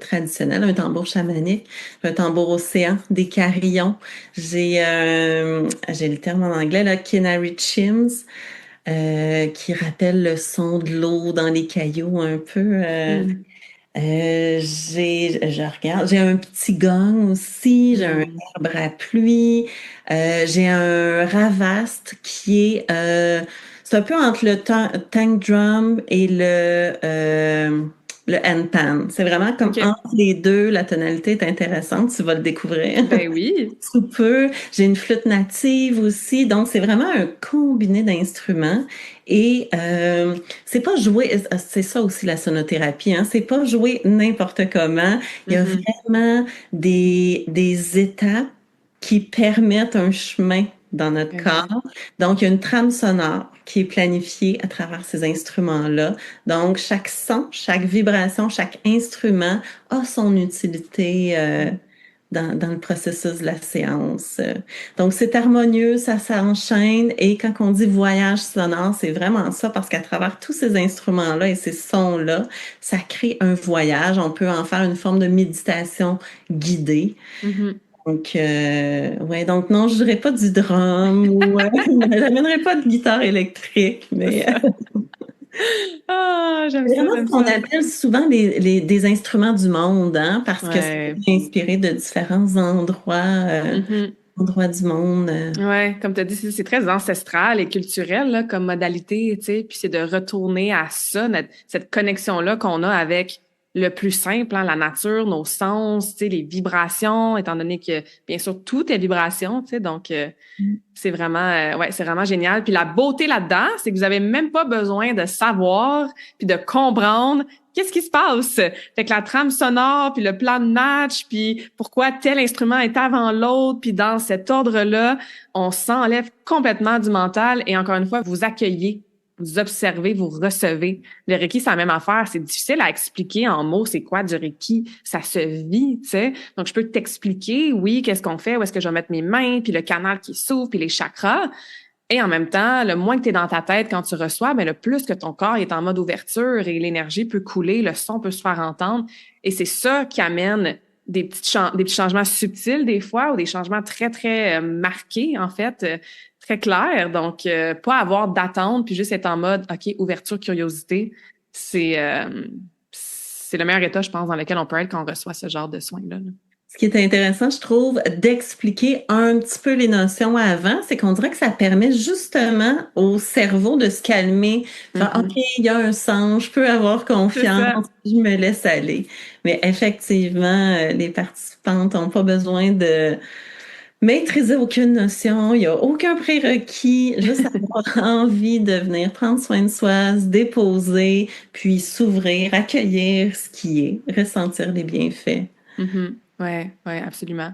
traditionnel, un tambour chamanique, un tambour océan, des carillons. J'ai le terme en anglais, là, Kinari Chims, qui rappelle le son de l'eau dans les cailloux un peu. Mhm. Je regarde, j'ai un petit gong aussi, j'ai un Mhm. arbre à pluie, j'ai un ravaste c'est un peu entre le tank drum et le handpan. C'est vraiment comme OK. entre les deux, la tonalité est intéressante, tu vas le découvrir. Ben oui. Sous peu. J'ai une flûte native aussi, donc c'est vraiment un combiné d'instruments. Et c'est pas jouer, c'est ça aussi la sonothérapie, hein, c'est pas jouer n'importe comment. Il y a Mhm. vraiment des étapes qui permettent un chemin dans notre Exact. corps. Donc, il y a une trame sonore qui est planifiée à travers ces instruments-là. Donc, chaque son, chaque vibration, chaque instrument a son utilité. Dans le processus de la séance. Donc, c'est harmonieux, ça s'enchaîne. Et quand on dit voyage sonore, c'est vraiment ça, parce qu'à travers tous ces instruments-là et ces sons-là, ça crée un voyage. On peut en faire une forme de méditation guidée. Mhm. Donc, ouais, donc non, je dirais pas du drum ou j'amènerais pas de guitare électrique, C'est mais ça. Ah, j'aime C'est ça, vraiment ce j'aime qu'on ça. appelle souvent des instruments du monde, hein, parce que c'est Ouais. inspiré de différents Mhm. endroits du monde. Ouais, comme tu as dit, c'est très ancestral et culturel là, comme modalité, tu sais, puis c'est de retourner à ça, cette connexion-là qu'on a avec le plus simple, hein, la nature, nos sens, tu sais, les vibrations, étant donné que, bien sûr, tout est vibration, tu sais, donc c'est vraiment, ouais, c'est vraiment génial. Puis la beauté là-dedans, c'est que vous avez même pas besoin de savoir puis de comprendre qu'est-ce qui se passe. Fait que la trame sonore puis le plan de match puis pourquoi tel instrument est avant l'autre puis dans cet ordre-là, on s'enlève complètement du mental et encore une fois, vous accueillez. Vous observez, vous recevez. Le Reiki, c'est la même affaire. C'est difficile à expliquer en mots. C'est quoi du Reiki? Ça se vit, tu sais. Donc, je peux t'expliquer, oui, qu'est-ce qu'on fait, où est-ce que je vais mettre mes mains, puis le canal qui s'ouvre, puis les chakras. Et en même temps, le moins que tu es dans ta tête quand tu reçois, mais le plus que ton corps est en mode ouverture et l'énergie peut couler, le son peut se faire entendre. Et c'est ça qui amène des petits changements subtils des fois ou des changements très, très marqués, en fait, très clairs. Donc, pas avoir d'attente puis juste être en mode, OK, ouverture, curiosité, c'est le meilleur état, je pense, dans lequel on peut être quand on reçoit ce genre de soins-là. Là. Ce qui est intéressant, je trouve, d'expliquer un petit peu les notions avant, c'est qu'on dirait que ça permet justement au cerveau de se calmer, faire OK, Mm-hmm. il y a un sens, je peux avoir C'est ça. confiance, je me laisse aller. Mais effectivement, les participantes n'ont pas besoin de maîtriser aucune notion, il n'y a aucun prérequis, juste avoir envie de venir prendre soin de soi, se déposer, puis s'ouvrir, accueillir ce qui est, ressentir les bienfaits. Mm-hmm. Ouais, ouais, absolument.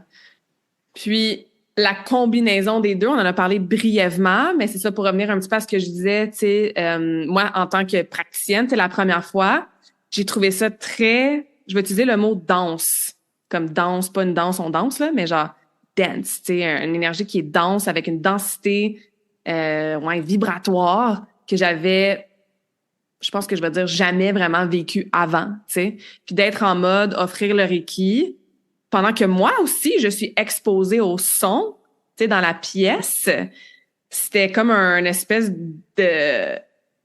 Puis la combinaison des deux, on en a parlé brièvement, mais c'est ça pour revenir un petit peu à ce que je disais, tu sais, moi en tant que praticienne, c'est la première fois, j'ai trouvé ça très, je vais utiliser le mot danse, comme danse, pas une danse, on danse là, mais genre dense, tu sais, une énergie qui est dense avec une densité, ouais, vibratoire que j'avais, je pense que je vais dire jamais vraiment vécu avant, tu sais, puis d'être en mode offrir le Reiki pendant que moi aussi, je suis exposée au son, tu sais, dans la pièce. C'était comme un espèce de...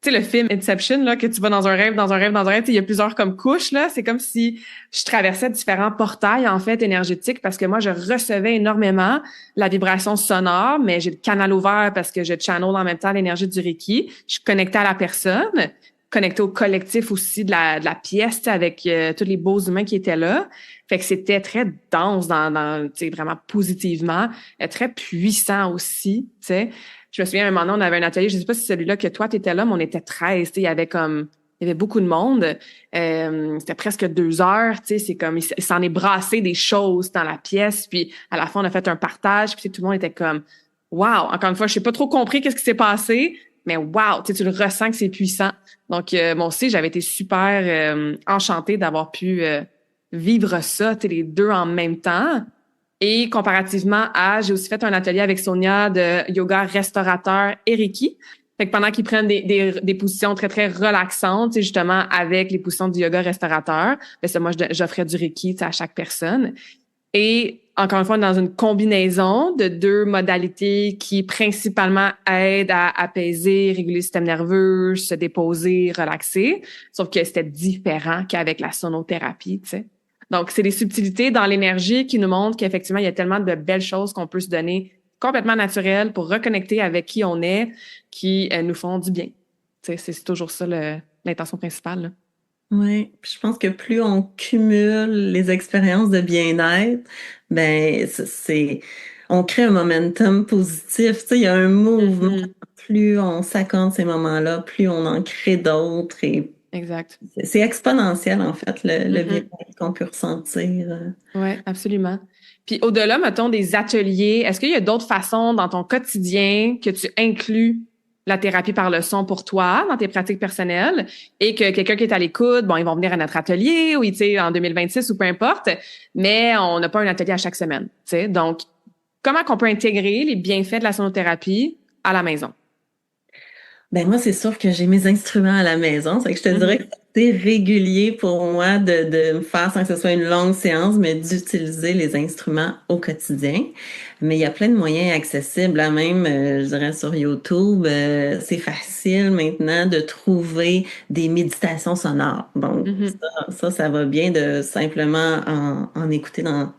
Tu sais, le film Inception, là, que tu vas dans un rêve, dans un rêve, dans un rêve, il y a plusieurs comme couches, là. C'est comme si je traversais différents portails, en fait, énergétiques, parce que moi, je recevais énormément la vibration sonore, mais j'ai le canal ouvert parce que je channel en même temps l'énergie du Reiki. Je suis connectée à la personne, connectée au collectif aussi de la pièce, tu sais, avec tous les beaux humains qui étaient là. Fait que c'était très dense tu sais, vraiment positivement, très puissant aussi, tu sais. Je me souviens, à un moment donné, on avait un atelier, je sais pas si c'est celui-là que toi, tu étais là, mais on était 13, tu sais, il y avait beaucoup de monde. C'était presque 2 heures, tu sais, c'est comme, il s'en est brassé des choses dans la pièce, puis à la fin, on a fait un partage, puis tout le monde était comme, wow, encore une fois, je sais pas trop compris qu'est-ce qui s'est passé, mais wow, tu sais, tu le ressens que c'est puissant. Donc, moi aussi, j'avais été super enchantée d'avoir pu vivre ça, tu sais, les deux en même temps. Et comparativement à, j'ai aussi fait un atelier avec Sonia de yoga restaurateur et Reiki. Fait que pendant qu'ils prennent des positions très, très relaxantes, justement, avec les positions du yoga restaurateur, ben ça, moi, j'offrais du Reiki, à chaque personne. Et encore une fois, dans une combinaison de deux modalités qui principalement aident à apaiser, réguler le système nerveux, se déposer, relaxer. Sauf que c'était différent qu'avec la sonothérapie, tu sais. Donc, c'est des subtilités dans l'énergie qui nous montrent qu'effectivement, il y a tellement de belles choses qu'on peut se donner complètement naturelles pour reconnecter avec qui on est, qui nous font du bien. Tu sais, c'est toujours ça l'intention principale, là. Oui, puis je pense que plus on cumule les expériences de bien-être, ben on crée un momentum positif. Tu sais, il y a un mouvement. Mhm. Plus on s'accorde ces moments-là, plus on en crée d'autres et Exact. c'est exponentiel en fait le Mhm. bien-être qu'on peut ressentir. Oui, absolument. Puis au-delà, mettons, des ateliers, est-ce qu'il y a d'autres façons dans ton quotidien que tu inclus la thérapie par le son pour toi, dans tes pratiques personnelles, et que quelqu'un qui est à l'écoute, bon, ils vont venir à notre atelier, ou, tu sais, en 2026 ou peu importe, mais on n'a pas un atelier à chaque semaine, tu sais. Donc, comment qu'on peut intégrer les bienfaits de la sonothérapie à la maison? Ben moi, c'est sûr que j'ai mes instruments à la maison. C'est que je te dirais que c'est régulier pour moi de me faire, sans que ce soit une longue séance, mais d'utiliser les instruments au quotidien. Mais il y a plein de moyens accessibles, là même, je dirais sur YouTube. C'est facile maintenant de trouver des méditations sonores. Donc, Mhm. ça va bien de simplement en écouter dans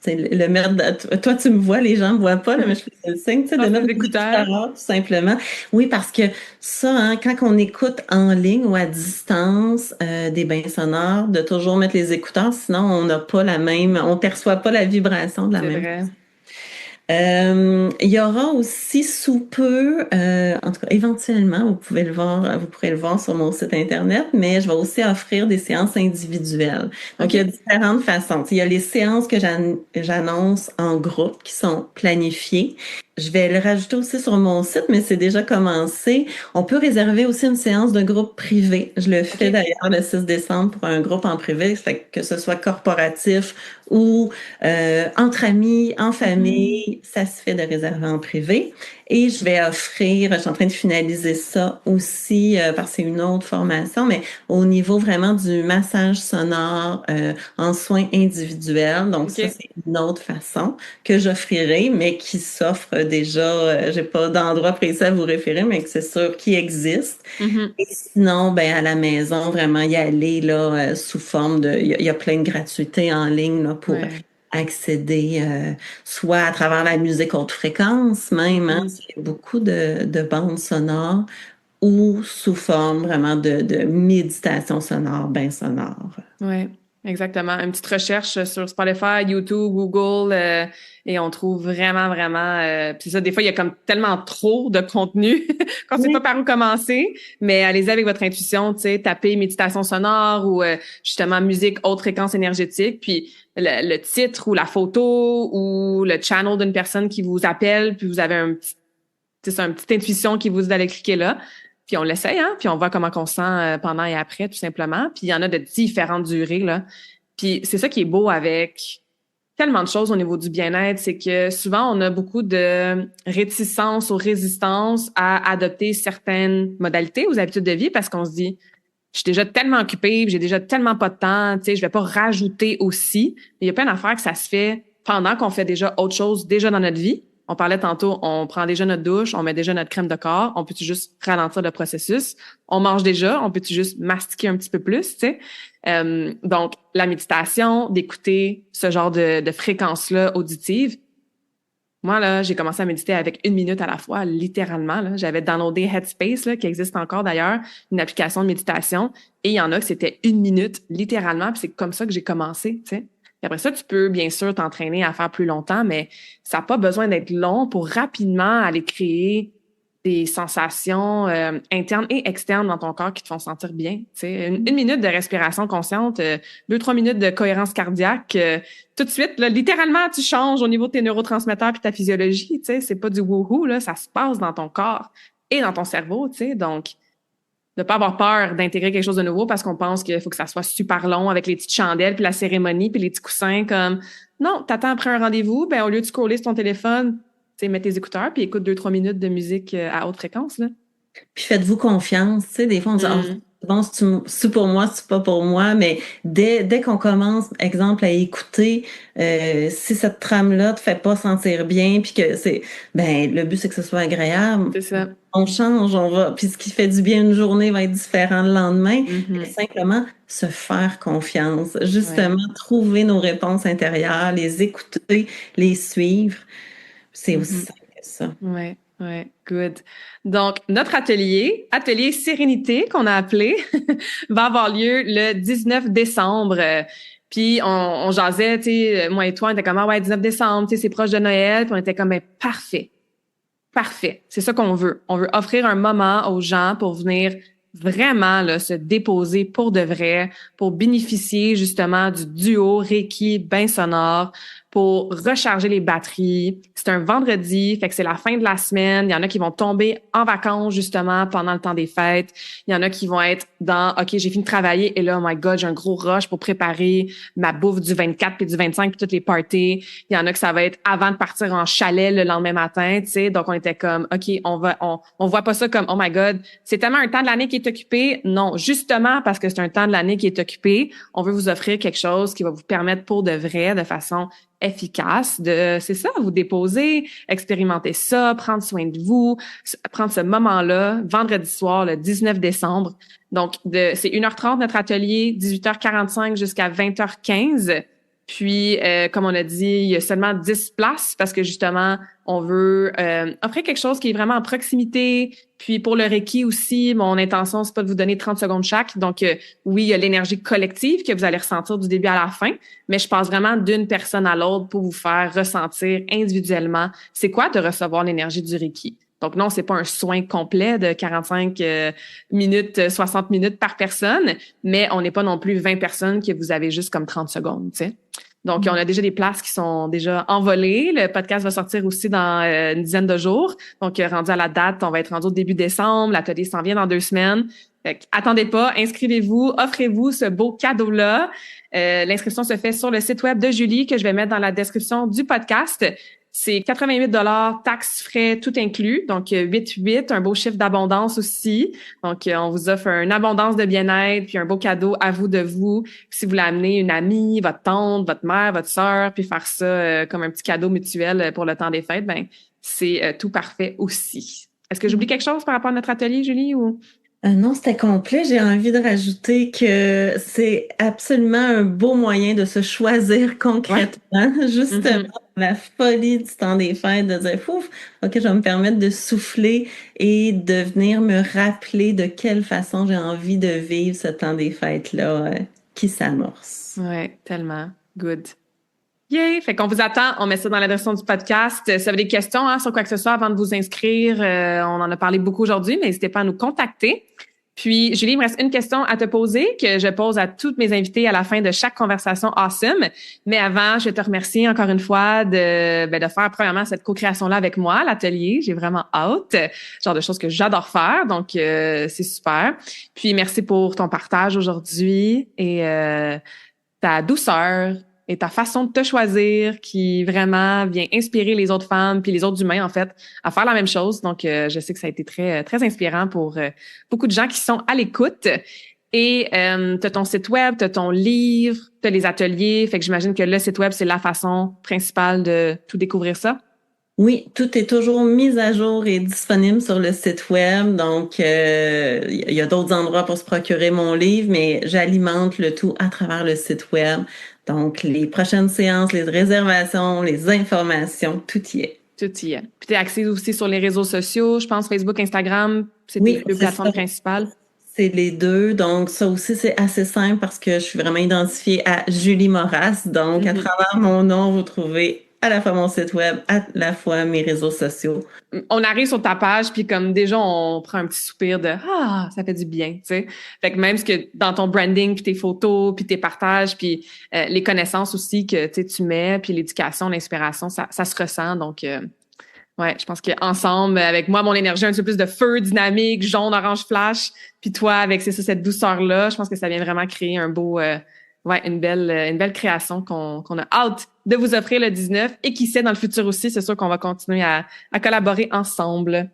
c'est le mettre, toi, tu me vois, les gens me voient pas, là, mais je fais le signe, tu sais, de Dans mettre ses des écouteurs. écouteurs, tout simplement. Oui, parce que ça, hein, quand on écoute en ligne ou à distance, des bains sonores, de toujours mettre les écouteurs, sinon on n'a pas la même, on perçoit pas la vibration de la C'est même. vrai. Il y aura aussi sous peu, en tout cas éventuellement, vous pourrez le voir sur mon site internet, mais je vais aussi offrir des séances individuelles. Donc il y a OK. différentes façons. Il y a les séances que j'annonce en groupe qui sont planifiées. Je vais le rajouter aussi sur mon site, mais c'est déjà commencé. On peut réserver aussi une séance de groupe privé. Je le fais OK. d'ailleurs le 6 décembre pour un groupe en privé, fait que ce soit corporatif ou entre amis, en Mhm. famille, ça se fait de réserver en privé. Et je vais offrir, je suis en train de finaliser ça aussi, parce que c'est une autre formation, mais au niveau vraiment du massage sonore en soins individuels. Donc ça, OK. c'est une autre façon que j'offrirai, mais qui s'offre déjà, j'ai pas d'endroit précis à vous référer, mais que c'est sûr qui existe. Mhm. Et sinon, ben à la maison, vraiment y aller là, sous forme de, il y a plein de gratuités en ligne là, pour Ouais. accéder, soit à travers la musique haute fréquence même, hein, Mhm. c'est beaucoup de bandes sonores, ou sous forme vraiment de méditation sonore, bien sonore. Ouais, exactement. Une petite recherche sur Spotify, YouTube, Google, et on trouve vraiment, vraiment. Puis ça, des fois, il y a comme tellement trop de contenu qu'on sait pas Oui. par où commencer. Mais allez-y avec votre intuition, tu sais, tapez méditation sonore ou justement musique haute fréquence énergétique. Puis le titre ou la photo ou le channel d'une personne qui vous appelle, puis vous avez un petit, tu sais, c'est une petite intuition qui vous dit d'aller cliquer là. Puis on l'essaye, hein, puis on voit comment on se sent pendant et après, tout simplement. Puis il y en a de différentes durées, là. Puis c'est ça qui est beau avec tellement de choses au niveau du bien-être, c'est que souvent on a beaucoup de réticence ou résistance à adopter certaines modalités ou habitudes de vie parce qu'on se dit, je suis déjà tellement occupée, j'ai déjà tellement pas de temps, tu sais, je vais pas rajouter aussi. Mais il y a plein d'affaires que ça se fait pendant qu'on fait déjà autre chose déjà dans notre vie. On parlait tantôt, on prend déjà notre douche, on met déjà notre crème de corps, on peut-tu juste ralentir le processus? On mange déjà, on peut-tu juste mastiquer un petit peu plus, tu sais? Donc, la méditation, d'écouter ce genre de fréquence-là auditive, moi, là, j'ai commencé à méditer avec 1 minute à la fois, littéralement. Là. J'avais downloadé Headspace, là, qui existe encore d'ailleurs, une application de méditation. Et il y en a que c'était 1 minute, littéralement. Puis c'est comme ça que j'ai commencé, tu sais. Puis après ça, tu peux bien sûr t'entraîner à faire plus longtemps, mais ça n'a pas besoin d'être long pour rapidement aller créer des sensations internes et externes dans ton corps qui te font sentir bien. Tu sais. Une minute de respiration consciente, 2, 3 minutes de cohérence cardiaque, tout de suite, là, littéralement, tu changes au niveau de tes neurotransmetteurs puis ta physiologie. Tu sais, c'est pas du wouhou, là, ça se passe dans ton corps et dans ton cerveau. Tu sais, donc de pas avoir peur d'intégrer quelque chose de nouveau parce qu'on pense qu'il faut que ça soit super long avec les petites chandelles puis la cérémonie puis les petits coussins comme non, t'attends après un rendez-vous, ben au lieu de scroller sur ton téléphone, tu sais, mets tes écouteurs puis écoute 2, 3 minutes de musique à haute fréquence là. Puis faites-vous confiance. Tu sais, des fois, on dit, ah, Mm. c'est bon, c'est pour moi, c'est pas pour moi, mais dès qu'on commence, exemple, à écouter, si cette trame-là te fait pas sentir bien, puis que ben, le but, c'est que ce soit agréable. C'est ça. On change, on va, puis ce qui fait du bien une journée va être différent le lendemain. Mais Mhm. simplement se faire confiance, Ouais. justement, trouver nos réponses intérieures, les écouter, les suivre. C'est aussi Mhm. simple que ça. Ouais, ouais, good. Donc, notre atelier Sérénité qu'on a appelé, va avoir lieu le 19 décembre. Puis on jasait, tu sais, moi et toi, on était comme, ah ouais, 19 décembre, tu sais, c'est proche de Noël. Puis on était comme, ben, parfait, parfait. C'est ça qu'on veut. On veut offrir un moment aux gens pour venir vraiment là, se déposer pour de vrai, pour bénéficier justement du duo Reiki bain sonore, pour recharger les batteries. C'est un vendredi, fait que c'est la fin de la semaine. Il y en a qui vont tomber en vacances, justement, pendant le temps des fêtes. Il y en a qui vont être dans, OK, j'ai fini de travailler et là, oh my God, j'ai un gros rush pour préparer ma bouffe du 24 puis du 25 puis toutes les parties. Il y en a que ça va être avant de partir en chalet le lendemain matin, tu sais. Donc, on était comme, OK, on voit pas ça comme, oh my God, c'est tellement un temps de l'année qui est occupé. Non, justement, parce que c'est un temps de l'année qui est occupé, on veut vous offrir quelque chose qui va vous permettre pour de vrai, de façon efficace, c'est ça, vous déposer, expérimenter ça, prendre soin de vous, prendre ce moment-là, vendredi soir, le 19 décembre. Donc, c'est 1h30 notre atelier, 18h45 jusqu'à 20h15. Puis, comme on a dit, il y a seulement 10 places parce que justement, on veut offrir quelque chose qui est vraiment en proximité. Puis pour le Reiki aussi, mon intention, c'est pas de vous donner 30 secondes chaque. Donc, oui, il y a l'énergie collective que vous allez ressentir du début à la fin, mais je passe vraiment d'une personne à l'autre pour vous faire ressentir individuellement c'est quoi de recevoir l'énergie du Reiki. Donc non, c'est pas un soin complet de 45 minutes, 60 minutes par personne, mais on n'est pas non plus 20 personnes que vous avez juste comme 30 secondes, tu sais. Donc, on a déjà des places qui sont déjà envolées. Le podcast va sortir aussi dans une dizaine de jours. Donc, rendu à la date, on va être rendu au début décembre. L'atelier s'en vient dans 2 semaines. Fait attendez pas, inscrivez-vous, offrez-vous ce beau cadeau-là. L'inscription se fait sur le site web de Julie que je vais mettre dans la description du podcast. C'est 88 $, taxes, frais, tout inclus. Donc, 8, un beau chiffre d'abondance aussi. Donc, on vous offre une abondance de bien-être, puis un beau cadeau à vous de vous. Si vous voulez amener une amie, votre tante, votre mère, votre sœur, puis faire ça comme un petit cadeau mutuel pour le temps des fêtes, ben c'est tout parfait aussi. Est-ce que j'oublie quelque chose par rapport à notre atelier, Julie, ou? Non, c'était complet. J'ai envie de rajouter que c'est absolument un beau moyen de se choisir concrètement, justement, la folie du temps des fêtes, de dire, ouf, OK, je vais me permettre de souffler et de venir me rappeler de quelle façon j'ai envie de vivre ce temps des fêtes-là qui s'amorce. Ouais, tellement. Good. Yay! Fait qu'on vous attend. On met ça dans la description du podcast. Si vous avez des questions sur quoi que ce soit avant de vous inscrire, on en a parlé beaucoup aujourd'hui, mais n'hésitez pas à nous contacter. Puis, Julie, il me reste une question à te poser que je pose à toutes mes invités à la fin de chaque conversation awesome. Mais avant, je vais te remercier encore une fois de faire premièrement cette co-création-là avec moi, l'atelier. J'ai vraiment hâte. Genre de choses que j'adore faire. Donc, c'est super. Puis, merci pour ton partage aujourd'hui et ta douceur et ta façon de te choisir qui vraiment vient inspirer les autres femmes puis les autres humains, en fait, à faire la même chose. Donc, je sais que ça a été très, très inspirant pour beaucoup de gens qui sont à l'écoute. Et tu as ton site web, tu as ton livre, tu as les ateliers. Fait que j'imagine que le site web, c'est la façon principale de tout découvrir ça. Oui, tout est toujours mis à jour et disponible sur le site web. Donc, il y a d'autres endroits pour se procurer mon livre, mais j'alimente le tout à travers le site web. Donc, les prochaines séances, les réservations, les informations, tout y est. Tout y est. Puis tu es axé aussi sur les réseaux sociaux, je pense Facebook, Instagram, c'est tes deux plateformes principales. C'est les deux. Donc, ça aussi, c'est assez simple parce que je suis vraiment identifiée à Julie Moras. Donc, à travers mon nom, vous trouvez à la fois mon site web, à la fois mes réseaux sociaux. On arrive sur ta page, puis comme déjà, on prend un petit soupir de « Ah, ça fait du bien », tu sais. Fait que même ce que dans ton branding, puis tes photos, puis tes partages, puis les connaissances aussi que tu mets, puis l'éducation, l'inspiration, ça se ressent. Donc, ouais, je pense qu'ensemble, avec moi, mon énergie un petit peu plus de feu, dynamique, jaune, orange flash, puis toi, avec c'est ça, cette douceur-là, je pense que ça vient vraiment créer un beau... une belle création qu'on a hâte de vous offrir le 19 et qui sait dans le futur aussi, c'est sûr qu'on va continuer à collaborer ensemble.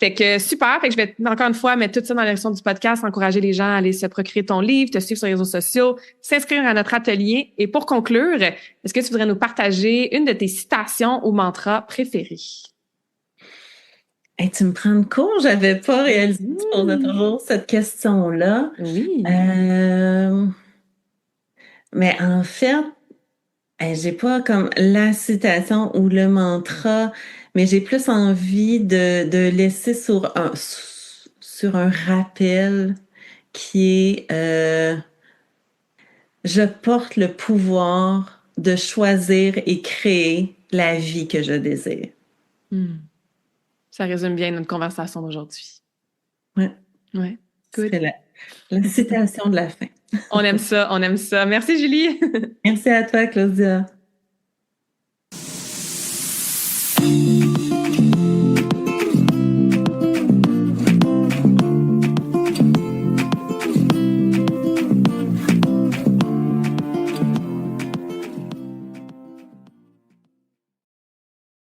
Fait que super, fait que je vais encore une fois mettre tout ça dans la direction du podcast, encourager les gens à aller se procurer ton livre, te suivre sur les réseaux sociaux, s'inscrire à notre atelier. Et pour conclure, est-ce que tu voudrais nous partager une de tes citations ou mantras préférés? Hey, tu me prends de court, j'avais pas réalisé que tu posais toujours cette question-là. Oui. Mais en fait, j'ai pas comme la citation ou le mantra, mais j'ai plus envie de laisser sur un rappel qui est je porte le pouvoir de choisir et créer la vie que je désire. Ça résume bien notre conversation d'aujourd'hui. Ouais. Ouais. Good. C'est la citation de la fin. On aime ça, on aime ça. Merci, Julie. Merci à toi, Claudia.